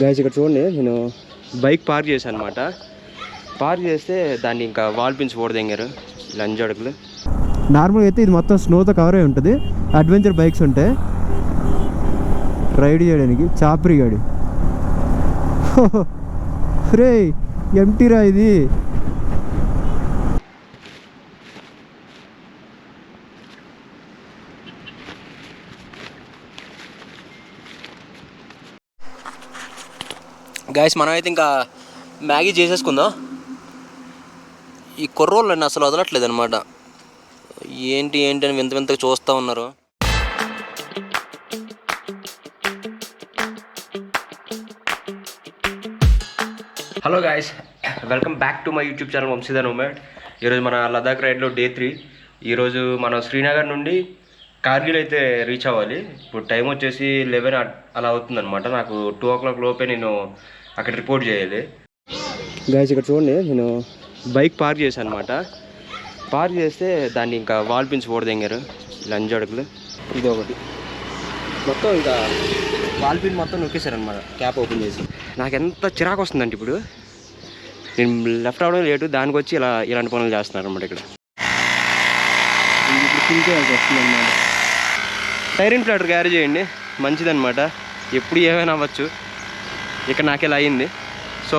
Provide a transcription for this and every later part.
Guys ఇక్కడ చూడండి, నేను బైక్ పార్క్ చేశాను అనమాట. పార్క్ చేస్తే దాన్ని ఇంకా వాల్ పిన్స్ ఓడదెంగారు లంచ్ అడుగులు. నార్మల్గా అయితే ఇది మొత్తం స్నోతో కవర్ అయి ఉంటుంది. అడ్వెంచర్ బైక్స్ ఉంటాయి రైడ్ చేయడానికి. చాప్రీ గాడి రే ఎంటీ రా ఇది. గైస్ మనమైతే ఇంకా మ్యాగీ చేసేసుకుందాం. ఈ కుర్రోళ్ళని అసలు వదలట్లేదు అనమాట. ఏంటి అని వింత వింతగా చూస్తూ ఉన్నారు. Hello guys, welcome back to my YouTube channel Vamshidhar nomad. ఈరోజు మన లదాఖ్ రైడ్లో డే 3. ఈరోజు మనం శ్రీనగర్ నుండి కార్గిల్ అయితే రీచ్ అవ్వాలి. ఇప్పుడు టైం వచ్చేసి 11 అలా అవుతుందన్నమాట. నాకు 2 o'clock లోపే నేను అక్కడ రిపోర్ట్ చేయాలి. గాయస్ ఇక్కడ చూడండి, నేను బైక్ పార్క్ చేశాను అనమాట. పార్క్ చేస్తే దాన్ని ఇంకా వాల్ పిన్స్ ఓడదెంగారు లంచ్ అడుగులు. ఇది ఒకటి మొత్తం ఇంకా వాల్ పిన్ మొత్తం నొక్కేశారనమాట క్యాప్ ఓపెన్ చేసి. నాకు ఎంత చిరాకు వస్తుందంటే ఇప్పుడు నేను లెఫ్ట్ అవడం లేటు, దానికి వచ్చి ఇలాంటి పనులు చేస్తున్నారు అనమాట. ఇక్కడ ఇప్పుడు కింకేయాల్సి వస్తుంది అనమాట. టైర్ ఇన్ఫ్లేటర్ క్యారీ చేయండి, మంచిదన్నమాట. ఎప్పుడు ఏమైనా అవ్వచ్చు. ఇక్కడ నాకు ఇలా అయ్యింది. సో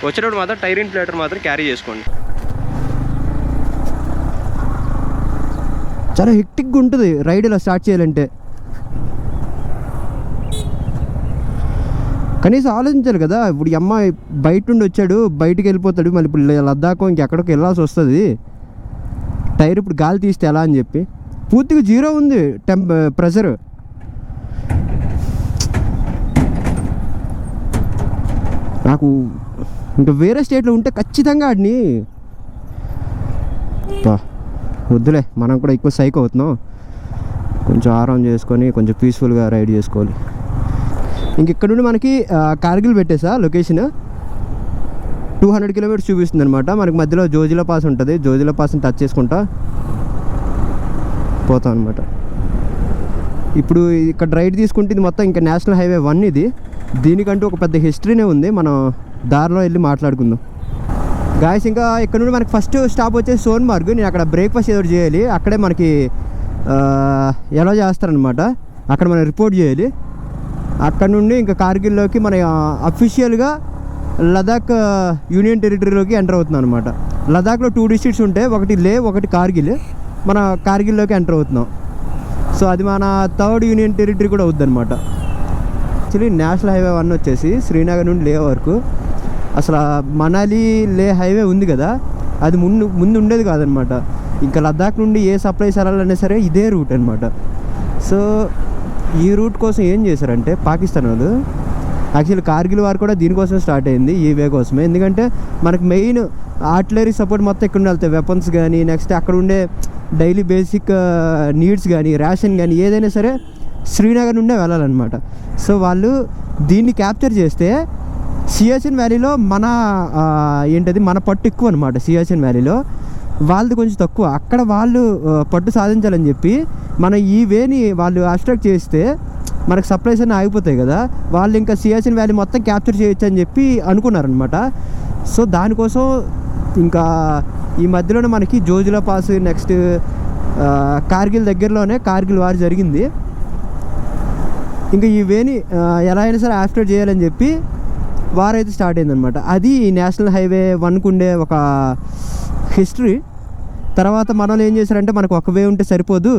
వచ్చేటప్పుడు మాత్రం టైర్ ఇన్ఫ్లేటర్ మాత్రం క్యారీ చేసుకోండి. చాలా హెక్టిక్గా ఉంటుంది రైడ్ ఇలా స్టార్ట్ చేయాలంటే. కనీసం ఆలోచించాలి కదా. ఇప్పుడు ఈ అమ్మాయి బయట నుండి వచ్చాడు, బయటికి వెళ్ళిపోతాడు, మళ్ళీ ఇప్పుడు లద్దాఖ్ ఇంకెక్కడికి వెళ్ళాల్సి వస్తుంది. టైర్ ఇప్పుడు గాలి తీస్తే ఎలా అని చెప్పి పూర్తిగా 0 ఉంది ప్రెషర్. నాకు ఇంకా వేరే స్టేట్లో ఉంటే ఖచ్చితంగా ఆడిని వద్దులే, మనం కూడా ఎక్కువ సైక్ అవుతున్నాం. కొంచెం ఆరాం చేసుకొని కొంచెం పీస్ఫుల్గా రైడ్ చేసుకోవాలి. ఇంక ఇక్కడ నుండి మనకి కార్గిల్ పెట్టేసా లొకేషన్. 200 kilometers చూపిస్తుంది అనమాట. మనకి మధ్యలో జోజిలా పాస్ ఉంటుంది. జోజిలా పాస్ని టచ్ చేసుకుంటా పోతాం అనమాట. ఇప్పుడు ఇక్కడ రైడ్ తీసుకుంటే ఇది మొత్తం ఇంకా నేషనల్ హైవే 1 ఇది. దీనికంటూ ఒక పెద్ద హిస్టరీనే ఉంది. మనం దారిలో వెళ్ళి మాట్లాడుకుందాం. గాయస్ ఇంకా ఇక్కడ నుండి మనకి ఫస్ట్ స్టాప్ వచ్చేసి సోన్మార్గ్. నేను అక్కడ బ్రేక్ఫాస్ట్ ఏదో చేయాలి. అక్కడే మనకి ఎలా చేస్తారనమాట, అక్కడ మనం రిపోర్ట్ చేయాలి. అక్కడ నుండి ఇంకా కార్గిల్లోకి మన అఫీషియల్గా లదాఖ్ యూనియన్ టెరిటరీలోకి ఎంటర్ అవుతున్నాం అనమాట. లదాఖ్లో 2 districts ఉంటాయి, ఒకటి లే, ఒకటి కార్గిల్. మన కార్గిల్లోకి ఎంటర్ అవుతున్నాం. సో అది మన 3rd యూనియన్ టెరిటరీ కూడా అవుద్ది అనమాట. యాక్చువల్లీ నేషనల్ హైవే 1 వచ్చేసి శ్రీనగర్ నుండి లే వరకు. అసలు మనాలి లే హైవే ఉంది కదా, అది ముందు ఉండేది కాదనమాట. ఇంకా లదాఖ్ నుండి ఏ సప్లైస్ వెళ్ళాలన్నా సరే ఇదే రూట్ అనమాట. సో ఈ రూట్ కోసం ఏం చేశారంటే పాకిస్తాన్ వాళ్ళు, యాక్చువల్లీ కార్గిల్ వారు కూడా దీనికోసం స్టార్ట్ అయింది, ఈ వే కోసమే. ఎందుకంటే మనకు మెయిన్ ఆర్టిలరీ సపోర్ట్ మొత్తం ఇక్కడ ఉండి వెళ్తాయి. వెపన్స్ కానీ, నెక్స్ట్ అక్కడ ఉండే డైలీ బేసిక్ నీడ్స్ కానీ, రేషన్ కానీ ఏదైనా సరే శ్రీనగర్ నుండే వెళ్ళాలన్నమాట. సో వాళ్ళు దీన్ని క్యాప్చర్ చేస్తే సియాచిన్ వ్యాలీలో మన పట్టు ఎక్కువ అనమాట. సియాచిన్ వ్యాలీలో వాళ్ళది కొంచెం తక్కువ. అక్కడ వాళ్ళు పట్టు సాధించాలని చెప్పి మన ఈ వేని వాళ్ళు అబ్స్ట్రాక్ట్ చేస్తే మనకు సప్లైస్ అన్నీ ఆగిపోతాయి కదా. వాళ్ళు ఇంకా సియాచిన్ వ్యాలీ మొత్తం క్యాప్చర్ చేయొచ్చు అని చెప్పి అనుకున్నారనమాట. సో దానికోసం ఇంకా ఈ మధ్యలోనే మనకి జోజిలా పాస్, నెక్స్ట్ కార్గిల్ దగ్గరలోనే కార్గిల్ వార్ జరిగింది. ఇంకా ఈ వేని ఎలా అయినా సరే అబ్స్ట్రాక్ట్ చేయాలని చెప్పి వార్ అయితే స్టార్ట్ అయిందనమాట. అది నేషనల్ హైవే 1కు ఉండే ఒక హిస్టరీ. తర్వాత మనలో ఏం చేశారంటే మనకు ఒక వే ఉంటే సరిపోదు,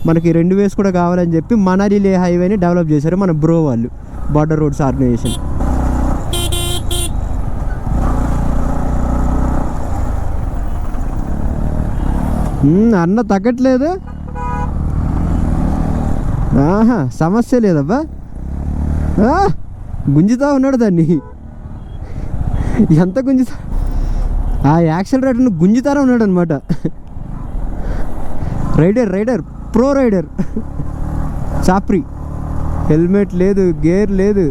మనకి 2 ways కూడా కావాలని చెప్పి మనాలి లే హైవేని డెవలప్ చేశారు మన బ్రో వాళ్ళు, బార్డర్ రోడ్స్ ఆర్గనైజేషన్. అన్న తగ్గట్లేదు, సమస్య లేదబ్బా. గుంజుతా ఉన్నాడు దాన్ని, ఎంత గుంజుతా, ఆ యాక్సిలరేటర్ను గుంజుతారా ఉన్నాడు అనమాట. Rider pro rider. చాప్రీ, హెల్మెట్ లేదు, గేర్ లేదు.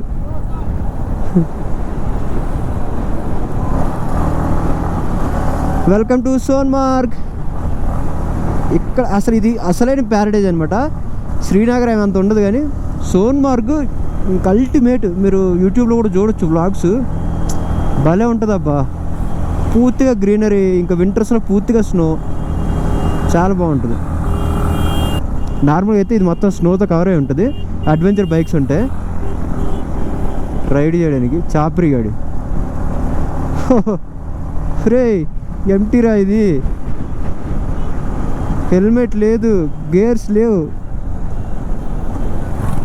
Welcome to Sonmarg. ఇక్కడ అసలు ఇది అసలైన ప్యారడైజ్ అనమాట. శ్రీనగర్ ఏమంత ఉండదు కానీ సోన్మార్గ్ ఇంకా అల్టిమేట్. మీరు యూట్యూబ్లో కూడా చూడొచ్చు వ్లాగ్స్, భలే ఉంటుంది అబ్బా. పూర్తిగా గ్రీనరీ, ఇంకా వింటర్స్లో పూర్తిగా స్నో, చాలా బాగుంటుంది. నార్మల్గా అయితే ఇది మొత్తం స్నోతో కవర్ అయి ఉంటుంది. అడ్వెంచర్ బైక్స్ ఉంటాయి రైడ్ చేయడానికి. చాప్రీ గాడి రే ఎంటీరా ఇది, హెల్మెట్ లేదు, గేర్స్ లేవు.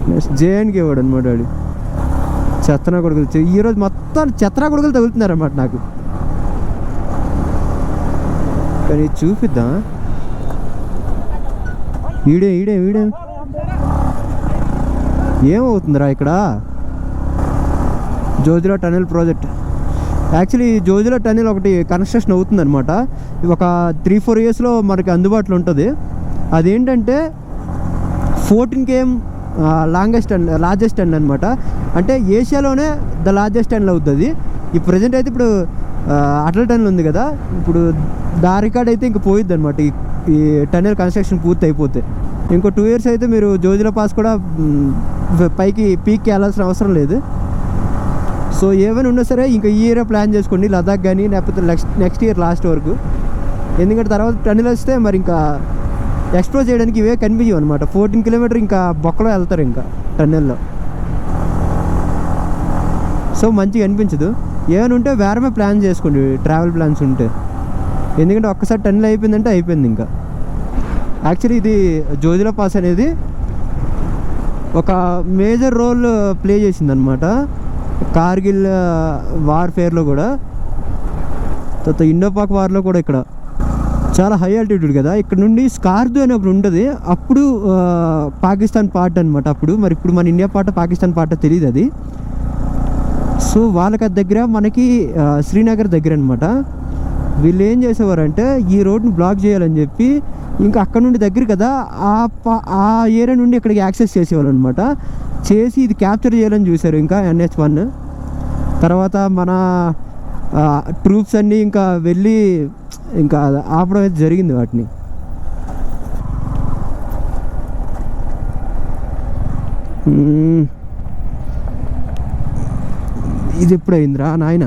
నెక్స్ట్ జేఎన్కి ఇవ్వడు అనమాట వాడు. చెత్తనా కొడుకులు ఈరోజు మొత్తం చెత్తనా కొడుకులు తగులుతున్నారన్నమాట నాకు. కానీ చూపిద్దాం. ఈడే ఈడే ఈడే ఏమవుతుందిరా ఇక్కడ? Zojila tunnel project. Actually Zojila tunnel ఒకటి కన్స్ట్రక్షన్ అవుతుందన్నమాట. ఒక 3-4 ఇయర్స్లో మనకి అందుబాటులో ఉంటుంది. అదేంటంటే 14 km లార్జెస్ట్ టనెల్ అనమాట. అంటే ఏషియాలోనే ద లార్జెస్ట్ టనెల్ అవుతుంది. ఈ ప్రజెంట్ అయితే ఇప్పుడు అటల్ టనెల్ ఉంది కదా, ఇప్పుడు దా రికార్డ్ అయితే ఇంక పోయిద్ది అనమాట. ఈ టనెల్ కన్స్ట్రక్షన్ పూర్తి అయిపోతే ఇంకో 2 years అయితే మీరు జోజిలా పాస్ కూడా పీక్కి వెళ్ళాల్సిన అవసరం లేదు. సో ఏమైనా ఉన్నా సరే ఇంకా ఈ ఇయర్ ప్లాన్ చేసుకోండి, లదాఖ్ కానీ లేకపోతే నెక్స్ట్ ఇయర్ లాస్ట్ వరకు. ఎందుకంటే తర్వాత టనెల్ వస్తే మరి ఇంకా ఎక్స్ప్లోర్ చేయడానికి ఇవే కనిపించవు అనమాట. 14 km ఇంకా బొక్కలో వెళ్తారు ఇంకా టన్నెల్లో. సో మంచిగా అనిపించదు. ఏమైనా ఉంటే వేరమే ప్లాన్ చేసుకోండి, ట్రావెల్ ప్లాన్స్ ఉంటే. ఎందుకంటే ఒక్కసారి టన్నెల్ అయిపోయిందంటే అయిపోయింది ఇంకా. యాక్చువల్లీ ఇది జోజిలా పాస్ అనేది ఒక మేజర్ రోల్ ప్లే చేసిందనమాట కార్గిల్ వార్ఫేర్లో కూడా, తర్వాత ఇండోపాక్ వార్లో కూడా. ఇక్కడ చాలా హై ఆల్టిట్యూడ్ కదా, ఇక్కడ నుండి స్కార్దు అని ఒకటి ఉంటుంది. అప్పుడు పాకిస్తాన్ పార్ట్ అనమాట అప్పుడు. మరి ఇప్పుడు మన ఇండియా పార్ట్ పాకిస్తాన్ పార్ట్ తెలియదు అది. సో వాళ్ళకి అది దగ్గర, మనకి శ్రీనగర్ దగ్గర అనమాట. వీళ్ళు ఏం చేసేవారంటే ఈ రోడ్ని బ్లాక్ చేయాలని చెప్పి ఇంకా అక్కడ నుండి దగ్గర కదా ఆ ఏరియా నుండి ఇక్కడికి యాక్సెస్ చేసేవాళ్ళు అనమాట. చేసి ఇది క్యాప్చర్ చేయాలని చూశారు ఇంకా NH1. తర్వాత మన ట్రూప్స్ అన్నీ ఇంకా వెళ్ళి ఇంకా ఆపడం అయితే జరిగింది వాటిని. ఇది ఎప్పుడైందిరా నాయన?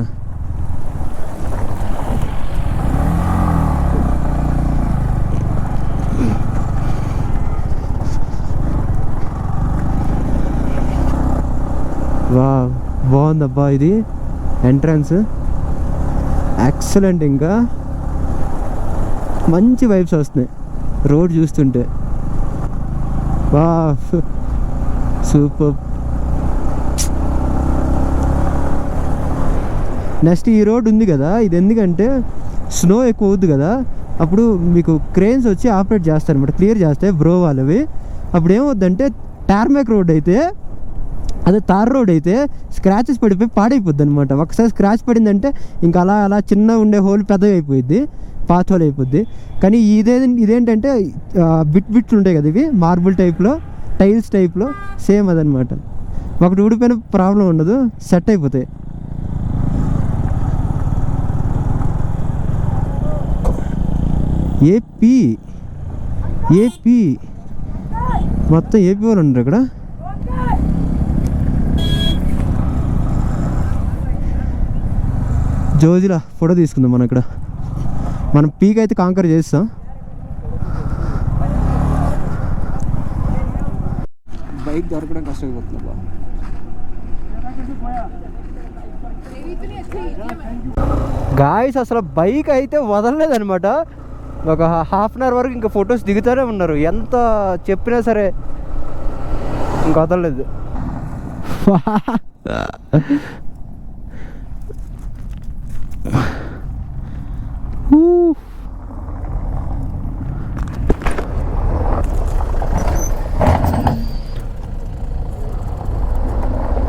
వా బాగుందబ్బా ఇది ఎంట్రన్స్, ఎక్సలెంట్. ఇంకా మంచి వైబ్స్ వస్తున్నాయి రోడ్ చూస్తుంటే. వా సూపర్. నెక్స్ట్ ఈ రోడ్ ఉంది కదా, ఇది ఎందుకంటే స్నో ఎక్కువ అవుద్ది కదా, అప్పుడు మీకు క్రేన్స్ వచ్చి ఆపరేట్ చేస్తారు అనమాట, క్లియర్ చేస్తాయి బ్రో వాళ్ళవి. అప్పుడు ఏమవుద్దంటే టార్మాక్ రోడ్ అయితే, అదే తార్ రోడ్ అయితే స్క్రాచెస్ పడిపోయి పాడైపోద్ది అనమాట. ఒకసారి స్క్రాచ్ పడిందంటే ఇంకా అలా అలా చిన్న ఉండే హోల్ పెద్దగా అయిపోయింది, పాత్ హోల్ అయిపోద్ది. కానీ ఇదేంటంటే బిట్లు ఉంటాయి కదా, ఇవి మార్బుల్ టైప్లో, టైల్స్ టైప్లో, సేమ్ అదనమాట. ఒకటి ఊడిపోయిన ప్రాబ్లం ఉండదు, సెట్ అయిపోతాయి. ఏపీ మొత్తం ఏపీ వాళ్ళు ఉన్నారు ఇక్కడ. జోజిలా ఫోటో తీసుకుందాం మనం ఇక్కడ. మనం పీక్ అయితే కాంకర్ చేస్తాం. బైక్ దొరకడం కష్టమైపోతుంది. గాయస్ అసలు బైక్ అయితే వదలలేదనమాట. ఒక ½ an hour వరకు ఇంకా ఫొటోస్ దిగుతూనే ఉన్నారు. ఎంత చెప్పినా సరే ఇంకా వదలలేదు.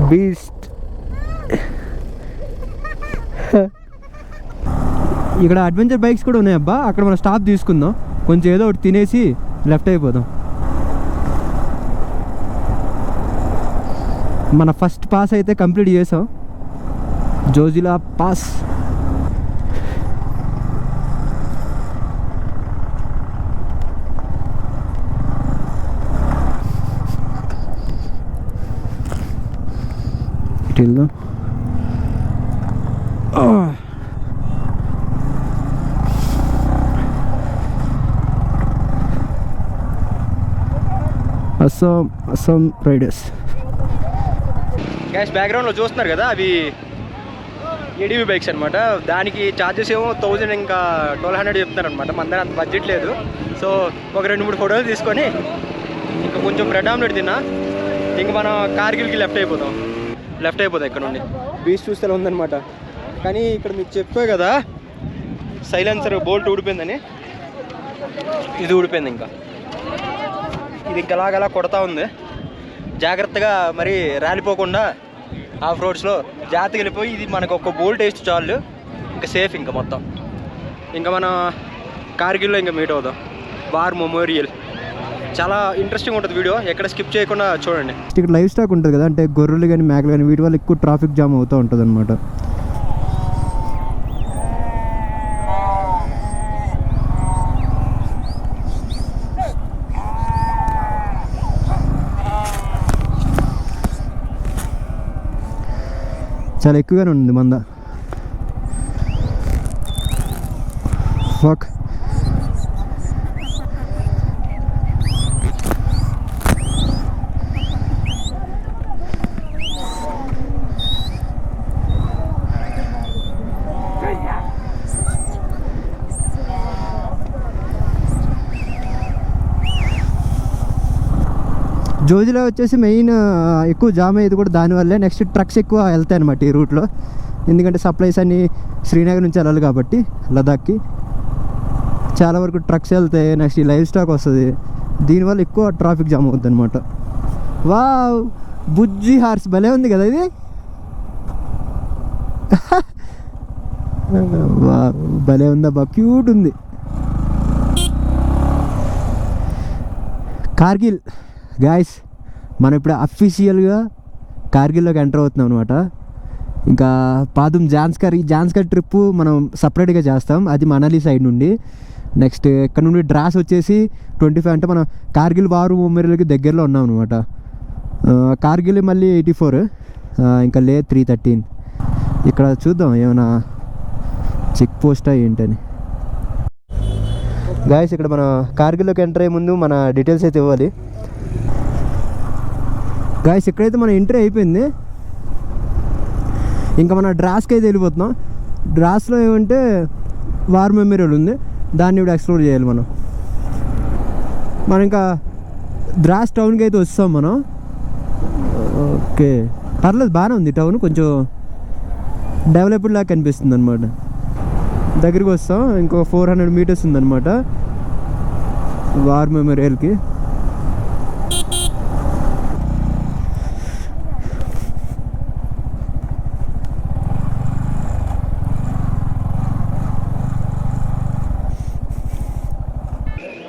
బీస్ట్. ఇక్కడ అడ్వెంచర్ బైక్స్ కూడా ఉన్నాయి అబ్బా. అక్కడ మనం స్టాప్ తీసుకుందాం, కొంచెం ఏదో ఒకటి తినేసి లెఫ్ట్ అయిపోదాం. మన ఫస్ట్ పాస్ అయితే కంప్లీట్ చేసాం, జోజిలా పాస్. ఇటు వెళ్దాం. అస్సాం రైడర్స్. గ్యాస్ బ్యాక్గ్రౌండ్లో చూస్తున్నారు కదా, అవి ఏడీవీ బైక్స్ అనమాట. దానికి ఛార్జెస్ ఏమో 1000 ఇంకా 1200 చెప్తున్నారు అనమాట. మన దగ్గర అంత బడ్జెట్ లేదు. సో ఒక 2-3 ఫోటోలు తీసుకొని ఇంకా కొంచెం బ్రెడ్ ఆమ్లెట్ తిన్నా ఇంక మనం కార్గిల్కి లెఫ్ట్ అయిపోతాం ఇక్కడ నుండి. బీచ్ చూస్తే ఉందన్నమాట. కానీ ఇక్కడ మీకు చెప్పే కదా సైలెన్సర్ బోల్ట్ ఊడిపోయిందని, ఇది ఊడిపోయింది. ఇంకా ఇది ఇంకా అలాగలా కొడతా ఉంది. జాగ్రత్తగా మరి రాలిపోకుండా ఆఫ్ రోడ్స్లో జాగ్రత్తగా వెళ్ళిపోయి, ఇది మనకు ఒక బోల్ట్ వేస్ట్ చాలు, ఇంకా సేఫ్. ఇంకా మొత్తం ఇంకా మనం కార్గిల్లో ఇంకా మీట్ అవుదాం. వార్ మెమోరియల్ చాలా ఇంట్రెస్టింగ్ ఉంటుంది వీడియో, ఎక్కడ స్కిప్ చేయకుండా చూడండి. ఇక్కడ లైవ్ స్టాక్ ఉంటుంది కదా, అంటే గొర్రెలు కానీ మేకలు కానీ, వీటి వల్ల ఎక్కువ ట్రాఫిక్ జామ్ అవుతూ ఉంటుంది అనమాట. చాలా ఎక్కువగానే ఉంది మంద. ఫక్ జోజిలో వచ్చేసి మెయిన్ ఎక్కువ జామ్ అయ్యేది కూడా దానివల్లే. నెక్స్ట్ ట్రక్స్ ఎక్కువ వెళ్తాయి అనమాట ఈ రూట్లో, ఎందుకంటే సప్లైస్ అన్నీ శ్రీనగర్ నుంచి వెళ్ళాలి కాబట్టి లదాఖ్కి చాలా వరకు ట్రక్స్ వెళ్తాయి. నెక్స్ట్ ఈ లైవ్ స్టాక్ వస్తుంది, దీనివల్ల ఎక్కువ ట్రాఫిక్ జామ్ అవుతుంది అనమాట. వావ్, బుజ్జి హార్స్ భలే ఉంది కదా ఇది. వావ్, భలే ఉందా, క్యూట్ ఉంది. కార్గిల్ గాయస్, మనం ఇప్పుడు అఫీషియల్గా కార్గిల్లోకి ఎంటర్ అవుతున్నాం అనమాట. ఇంకా పాదుం జాన్స్కర్ ట్రిప్పు మనం సపరేట్గా చేస్తాం, అది మనాలి సైడ్ నుండి. నెక్స్ట్ ఇక్కడ నుండి డ్రాస్ వచ్చేసి 25, అంటే మనం కార్గిల్ వారు మెమోరియల్కి దగ్గరలో ఉన్నాం అనమాట. కార్గిల్ మళ్ళీ 84, ఇంకా 313. ఇక్కడ చూద్దాం ఏమైనా చెక్ పోస్టా ఏంటని. గాయస్, ఇక్కడ మన కార్గిల్లోకి ఎంటర్ అయ్యే ముందు మన డీటెయిల్స్ అయితే ఇవ్వాలి. గాయస్, ఇక్కడైతే మన ఎంట్రీ అయిపోయింది. ఇంకా మన డ్రాస్కి అయితే వెళ్ళిపోతున్నాం. డ్రాస్లో ఏమంటే వార్ మెమోరియల్ ఉంది, దాన్ని ఇప్పుడు ఎక్స్ప్లోర్ చేయాలి మనం. ఇంకా ద్రాస్ టౌన్కి అయితే వస్తాం మనం. ఓకే, పర్లేదు, బాగానే ఉంది టౌన్, కొంచెం డెవలప్డ్ లాగా కనిపిస్తుంది అనమాట. దగ్గరికి వస్తాం, ఇంకో 400 మీటర్స్ ఉందన్నమాట వార్ మెమోరియల్కి.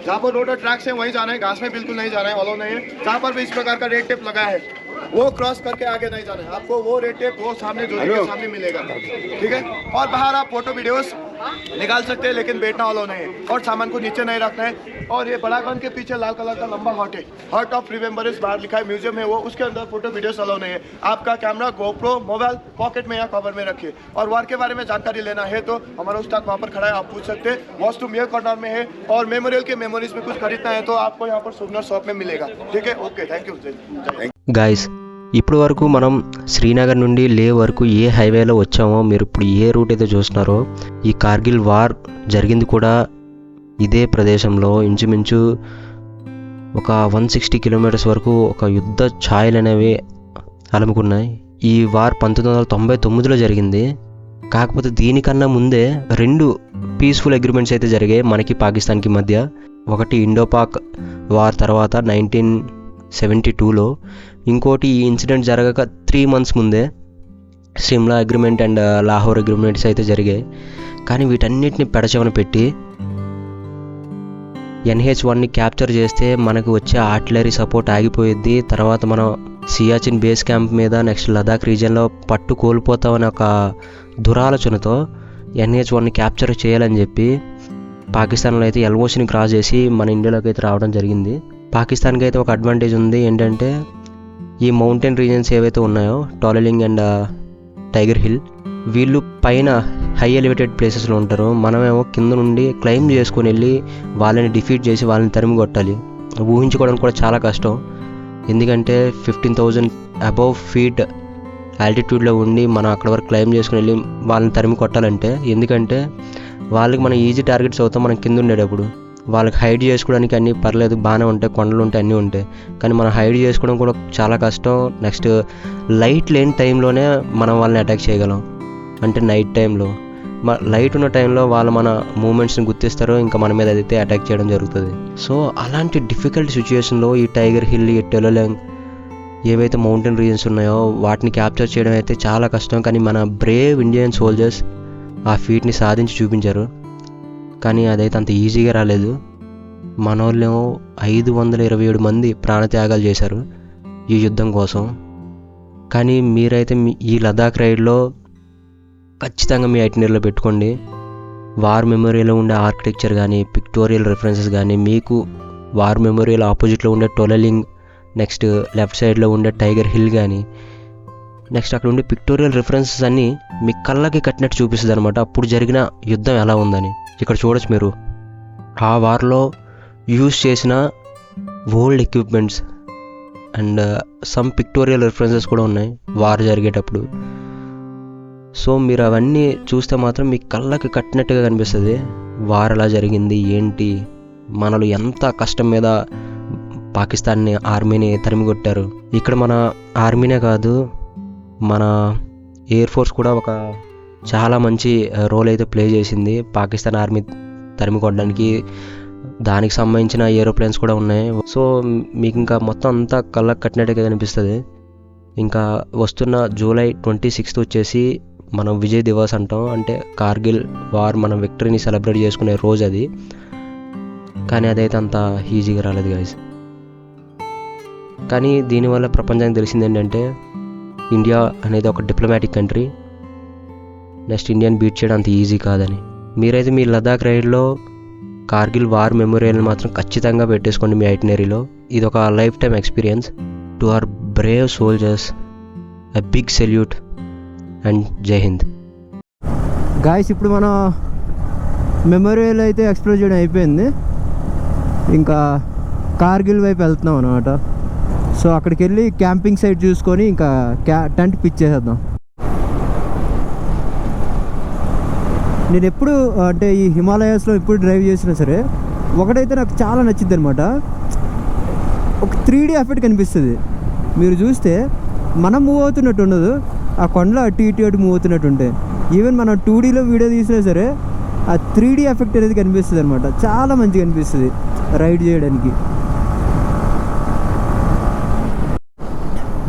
जहाँ पर रोड और ट्रैक्स है वहीं जाना है, घास में बिल्कुल नहीं जाना है, अलाउ नहीं है। जहाँ पर भी इस प्रकार का रेड टेप लगा है वो क्रॉस करके आगे नहीं जाना है। आपको वो रेड टेप वो सामने जो के सामने मिलेगा, ठीक है। और बाहर आप फोटो वीडियोस निकाल सकते हैं, लेकिन बैठना अलाउ नहीं है और सामान को नीचे नहीं रखना है। और ये बड़ा गन के पीछे लाल कलर का लंबा हॉट है, हॉट ऑफ रिमेम्बरेंस बाहर लिखा है, म्यूजियम है वो, उसके अंदर फोटो वीडियोस अलाउ नहीं है। आपका कैमरा गोप्रो मोबाइल पॉकेट में या कवर में रखिए। और वार के बारे में जानकारी लेना है तो हमारा उस्ताद वहाँ पर खड़ा है, आप पूछ सकते हैं। वॉशरूम ये कॉर्नर में है। और मेमोरियल के मेमोरीज में कुछ खरीदना है तो आपको यहाँ पर सूवनर शॉप में मिलेगा, ठीक है। Okay, thank you guys. ఇప్పుడు వరకు మనం శ్రీనగర్ నుండి లే వరకు ఏ హైవేలో వచ్చామో, మీరు ఇప్పుడు ఏ రూట్ అయితే చూస్తున్నారో, ఈ కార్గిల్ వార్ జరిగింది కూడా ఇదే ప్రదేశంలో. ఇంచుమించు ఒక 160 కిలోమీటర్స్ వరకు ఒక యుద్ధ ఛాయలు అనేవి అలుముకున్నాయి. ఈ వార్ 1999లో జరిగింది. కాకపోతే దీనికన్నా ముందే 2 పీస్ఫుల్ అగ్రిమెంట్స్ అయితే జరిగాయి మనకి పాకిస్తాన్కి మధ్య. ఒకటి ఇండోపాక్ వార్ తర్వాత 1972లో, ఇంకోటి ఈ ఇన్సిడెంట్ జరగక 3 months ముందే Shimla agreement and Lahore agreements అయితే జరిగాయి. కానీ వీటన్నిటిని పెడచెవన పెట్టి NH-1ని క్యాప్చర్ చేస్తే మనకు వచ్చే ఆర్టిలరీ సపోర్ట్ ఆగిపోయిద్ది. తర్వాత మనం సియాచిన్ బేస్ క్యాంప్ మీద నెక్స్ట్ లదాఖ్ రీజియన్లో పట్టు కోల్పోతామని ఒక దురాలోచనతో NH-1ని క్యాప్చర్ చేయాలని చెప్పి పాకిస్తాన్లో అయితే ఎల్ఓసిని క్రాస్ చేసి మన ఇండియాలోకి అయితే రావడం జరిగింది. పాకిస్తాన్కి అయితే ఒక అడ్వాంటేజ్ ఉంది, ఏంటంటే ఈ మౌంటైన్ రీజన్స్ ఏవైతే ఉన్నాయో టాలలింగ్ అండ్ టైగర్ హిల్, వీళ్ళు పైన హై ఎలివేటెడ్ ప్లేసెస్లో ఉంటారు. మనమేమో కింద నుండి క్లైంబ్ చేసుకొని వెళ్ళి వాళ్ళని డిఫీట్ చేసి వాళ్ళని తరిమి కొట్టాలి. ఊహించుకోవడానికి కూడా చాలా కష్టం. ఎందుకంటే 15,000 అబవ్ ఫీట్ ఆల్టిట్యూడ్లో ఉండి మనం అక్కడ వరకు క్లైంబ్ చేసుకుని వెళ్ళి వాళ్ళని తరిమి కొట్టాలంటే, ఎందుకంటే వాళ్ళకి మనం ఈజీ టార్గెట్స్ అవుతాం మనం కింద ఉండేటప్పుడు. వాళ్ళకి హైడ్ చేసుకోవడానికి అన్నీ పర్లేదు, బాగానే ఉంటాయి, కొండలు ఉంటాయి, అన్నీ ఉంటాయి. కానీ మనం హైడ్ చేసుకోవడం కూడా చాలా కష్టం. నెక్స్ట్ లైట్ లేని టైంలోనే మనం వాళ్ళని అటాక్ చేయగలం. అంటే నైట్ టైంలో లైట్ ఉన్న టైంలో వాళ్ళు మన మూమెంట్స్ని గుర్తిస్తారు, ఇంకా మన మీద అయితే అటాక్ చేయడం జరుగుతుంది. సో అలాంటి డిఫికల్ట్ సిచ్యుయేషన్లో ఈ టైగర్ హిల్, ఈ టెలోలింగ్ ఏవైతే మౌంటైన్ రీజన్స్ ఉన్నాయో వాటిని క్యాప్చర్ చేయడం అయితే చాలా కష్టం. కానీ మన బ్రేవ్ ఇండియన్ సోల్జర్స్ ఆ ఫీట్ని సాధించి చూపించారు. కానీ అదైతే అంత ఈజీగా రాలేదు. మన వాళ్ళేమో 527 మంది ప్రాణత్యాగాలు చేశారు ఈ యుద్ధం కోసం. కానీ మీరైతే ఈ లదాఖ్ రైడ్లో ఖచ్చితంగా మీ ఐటినరీలో పెట్టుకోండి. వార్ మెమోరియల్లో ఉండే ఆర్కిటెక్చర్ కానీ, పిక్టోరియల్ రెఫరెన్సెస్ కానీ, మీకు వార్ మెమోరియల్ ఆపోజిట్లో ఉండే టోలలింగ్, నెక్స్ట్ లెఫ్ట్ సైడ్లో ఉండే టైగర్ హిల్ కానీ, నెక్స్ట్ అక్కడ ఉండే పిక్టోరియల్ రెఫరెన్సెస్ అన్నీ మీ కళ్ళకి కట్టినట్టు చూపిస్తుంది అనమాట అప్పుడు జరిగిన యుద్ధం ఎలా ఉందని. ఇక్కడ చూడొచ్చు మీరు ఆ వార్లో యూజ్ చేసిన old equipments and some pictorial references కూడా ఉన్నాయి వార్ జరిగేటప్పుడు. సో మీరు అవన్నీ చూస్తే మాత్రం మీ కళ్ళకి కట్టినట్టుగా కనిపిస్తుంది వార్ ఎలా జరిగింది ఏంటి, మనలు ఎంత కష్టం మీద పాకిస్తాన్ని ఆర్మీని తరిమికొట్టారు. ఇక్కడ మన ఆర్మీనే కాదు, మన ఎయిర్ ఫోర్స్ కూడా ఒక చాలా మంచి రోల్ అయితే ప్లే చేసింది పాకిస్తాన్ ఆర్మీ తరిమికొట్టడానికి. దానికి సంబంధించిన ఏరోప్లేన్స్ కూడా ఉన్నాయి. సో మీకు ఇంకా మొత్తం అంతా కళ్ళకు కట్టినట్టుగా కనిపిస్తుంది. ఇంకా వస్తున్న జూలై 26 వచ్చేసి మనం విజయ్ దివస్ అంటాం. అంటే కార్గిల్ వార్ మన విక్టరీని సెలబ్రేట్ చేసుకునే రోజు అది. కానీ అదైతే అంత ఈజీగా రాలేదు గైస్. కానీ దీనివల్ల ప్రపంచానికి తెలిసింది ఏంటంటే ఇండియా అనేది ఒక డిప్లొమాటిక్ కంట్రీ. నెక్స్ట్ ఇండియాని బీట్ చేయడం అంత ఈజీ కాదని. మీరైతే మీ లదాఖ్ రైడ్లో కార్గిల్ వార్ మెమోరియల్ని మాత్రం ఖచ్చితంగా పెట్టేసుకోండి మీ ఐటినరీలో. ఇది ఒక lifetime experience. To our brave soldiers a big salute and Jai Hind. Guys ఇప్పుడు మన మెమోరియల్ అయితే ఎక్స్ప్లోర్ చేయడం అయిపోయింది. ఇంకా కార్గిల్ వైపు వెళ్తున్నాం అనమాట. సో అక్కడికి వెళ్ళి క్యాంపింగ్ సైట్ చూసుకొని ఇంకా టెంట్ పిచ్ చేసేద్దాం. నేను ఎప్పుడు అంటే ఈ హిమాలయాస్లో ఎప్పుడు డ్రైవ్ చేసినా సరే ఒకటైతే నాకు చాలా నచ్చింది అనమాట. ఒక 3D ఎఫెక్ట్ కనిపిస్తుంది. మీరు చూస్తే మనం మూవ్ అవుతున్నట్టు ఉండదు, ఆ కొండలో అటు ఇటు మూవ్ అవుతున్నట్టు ఉంటాయి. ఈవెన్ మనం 2Dలో వీడియో తీసినా సరే ఆ 3D ఎఫెక్ట్ అనేది కనిపిస్తుంది అనమాట. చాలా మంచిగా అనిపిస్తుంది రైడ్ చేయడానికి.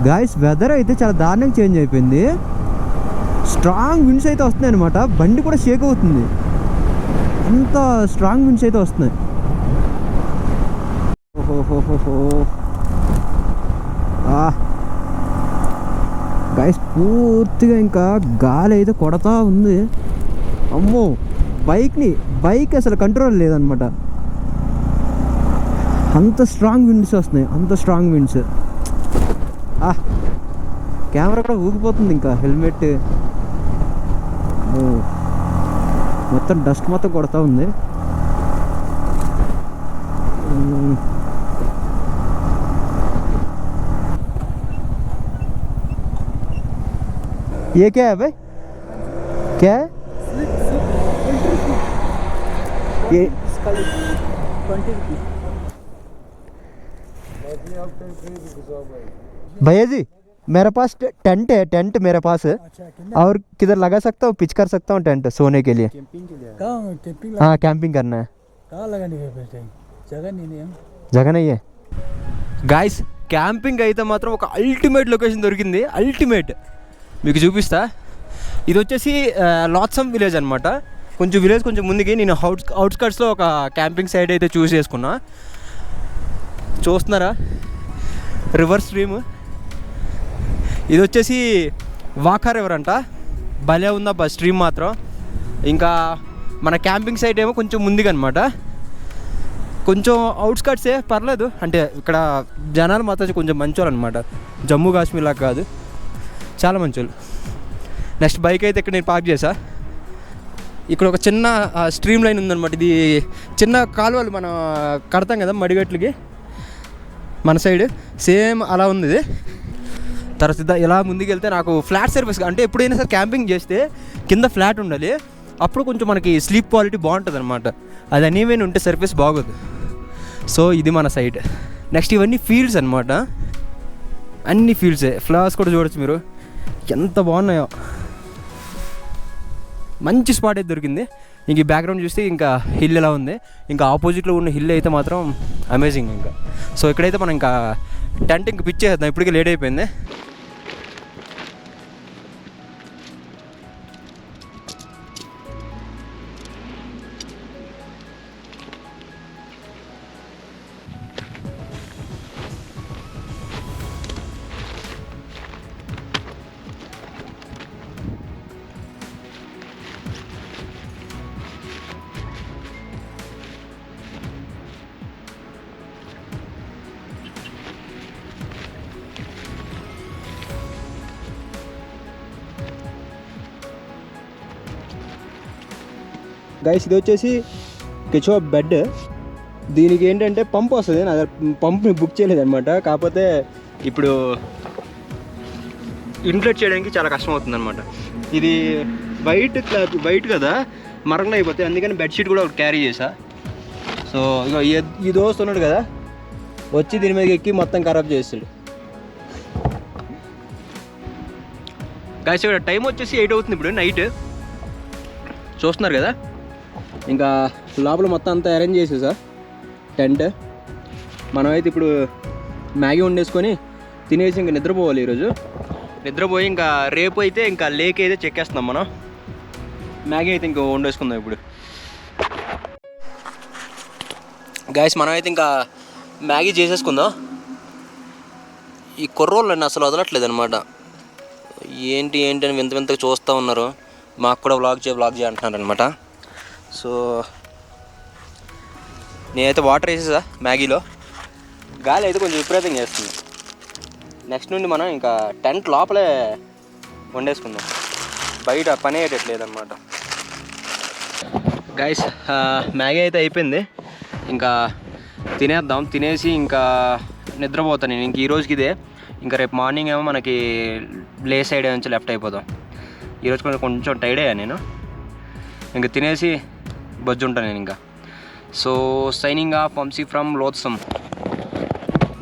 గాయస్ వెదర్ అయితే చాలా దారుణంగా చేంజ్ అయిపోయింది. స్ట్రాంగ్ విండ్స్ అయితే వస్తున్నాయి అనమాట. బండి కూడా షేక్ అవుతుంది, అంత స్ట్రాంగ్ విండ్స్ అయితే వస్తున్నాయి. ఓహోహోహో గాయస్ పూర్తిగా ఇంకా గాలి అయితే కొడతా ఉంది. అమ్మో బైక్ అసలు కంట్రోల్ లేదనమాట. అంత స్ట్రాంగ్ విండ్స్ వస్తున్నాయి, అంత స్ట్రాంగ్ విండ్స్. కెమెరా కూడా ఊగిపోతుంది. ఇంకా హెల్మెట్ మొత్తం డస్ట్ మొత్తం కొడతా ఉంది. ये क्या है भाई, क्या है ये? 20 रुपये भैया जी, मेरे पास टेंट है, टेंट मेरे पास है। और किधर लगा सकता हूँ, पिच कर सकता हूँ टेंट सोने के लिए? कैंपिंग हाँ कैंपिंग करना है। कहाँ लगाने का जगह नहीं है गाइस. క్యాంపింగ్ అయితే మాత్రం ఒక అల్టిమేట్ లొకేషన్ దొరికింది. అల్టిమేట్ మీకు చూపిస్తా. ఇది వచ్చేసి లాట్సమ్ విలేజ్ అనమాట. కొంచెం ముందుకి నేను అవుట్స్కట్స్లో ఒక క్యాంపింగ్ సైట్ అయితే చూస్ చేసుకున్నా. చూస్తున్నారా రివర్ స్ట్రీమ్. ఇది వచ్చేసి వాకా రివర్ అంట. భలే ఉందా స్ట్రీమ్ మాత్రం. ఇంకా మన క్యాంపింగ్ సైట్ ఏమో కొంచెం ముందుగా అనమాట. కొంచెం అవుట్స్కట్సే పర్లేదు, అంటే ఇక్కడ జనాలు మాత్రం కొంచెం మంచోళ్ళు అనమాట, జమ్మూ కాశ్మీర్ లాగా కాదు, చాలా మంచోళ్ళు. నెక్స్ట్ బైక్ అయితే ఇక్కడ నేను పార్క్ చేశా. ఇక్కడ ఒక చిన్న స్ట్రీమ్ లైన్ ఉందన్నమాట, ఇది చిన్న కాలువలు మనం కడతాం కదా మడిగట్లకి మన సైడ్, సేమ్ అలా ఉంది ఇది. తర్వాత ఇలా ముందుకు వెళ్తే నాకు ఫ్లాట్ సర్ఫేస్, అంటే ఎప్పుడైనా సరే క్యాంపింగ్ చేస్తే కింద ఫ్లాట్ ఉండాలి, అప్పుడు కొంచెం మనకి స్లీప్ క్వాలిటీ బాగుంటుంది అనమాట. అది అనేవేని ఉంటే సర్ఫేస్ బాగోదు. సో ఇది మన సైడ్. నెక్స్ట్ ఇవన్నీ ఫీల్డ్స్ అనమాట, అన్ని ఫీల్డ్సే. ఫ్లవర్స్ కూడా చూడొచ్చు మీరు ఎంత బాగున్నాయో. మంచి స్పాట్ అయితే దొరికింది. ఇంక ఈ బ్యాక్గ్రౌండ్ చూస్తే ఇంకా హిల్ ఎలా ఉంది, ఇంకా ఆపోజిట్లో ఉన్న హిల్ అయితే మాత్రం అమేజింగ్. ఇంకా సో ఇక్కడైతే మనం ఇంకా టెంట్ ఇంక పిచ్ చేద్దాం, ఇప్పటికే లేట్ అయిపోయింది. గైస్ ఇది వచ్చేసి కిచో బెడ్. దీనికి ఏంటంటే పంప్ వస్తుంది, నా పంప్ని బుక్ చేయలేదు అనమాట. కాకపోతే ఇప్పుడు ఇన్ఫ్లేట్ చేయడానికి చాలా కష్టం అవుతుంది అనమాట. ఇది వైట్ క్లాత్, వైట్ కదా మరకలు అయిపోతాయి, అందుకని బెడ్షీట్ కూడా ఒకటి క్యారీ చేసా. సో ఇక ఈ దోస్త్ ఉన్నాడు కదా, వచ్చి దీని మీద ఎక్కి మొత్తం ఖరాబ్ చేస్తాడు. గైస్ ఇక్కడ టైం వచ్చేసి 8 అవుతుంది ఇప్పుడు నైట్, చూస్తున్నారు కదా. ఇంకా లోపల మొత్తం అంతా అరేంజ్ చేసేసా టెంట్. మనమైతే ఇప్పుడు మ్యాగీ వండేసుకొని తినేసి ఇంకా నిద్రపోవాలి. ఈరోజు నిద్రపోయి ఇంకా రేపు అయితే ఇంకా లేక్ అయితే చెక్కేస్తున్నాం మనం. మ్యాగీ అయితే ఇంకా వండేసుకుందాం ఇప్పుడు. గైస్ మనమైతే ఇంకా మ్యాగీ చేసేసుకుందాం. ఈ కుర్రోళ్ళని అసలు వదలట్లేదు అనమాట. ఏంటి అని వింత వింతగా చూస్తూ ఉన్నారు. మాకు కూడా వ్లాగ్ చేయ అంటున్నారు అనమాట. సో నేనైతే వాటర్ వేసేసా మ్యాగీలో. గాలి అయితే కొంచెం విపరీతంగా వేస్తుంది. నెక్స్ట్ నుండి మనం ఇంకా టెంట్ లోపలే వండేసుకుందాం, బయట పని అయ్యేటట్లేదు అనమాట. గైస్ మ్యాగీ అయితే అయిపోయింది, ఇంకా తినేద్దాం. తినేసి ఇంకా నిద్రపోతాను నేను. ఇంక ఈరోజుకి ఇదే. ఇంకా రేపు మార్నింగ్ ఏమో మనకి లే సైడ్ నుంచి లెఫ్ట్ అయిపోదాం. ఈరోజు కొంచెం టైర్డ్ అయ్యా నేను. ఇంకా తినేసి బజ్జు ఉంటాను నేను ఇంకా. So signing off Vamshi from లోత్సమ్.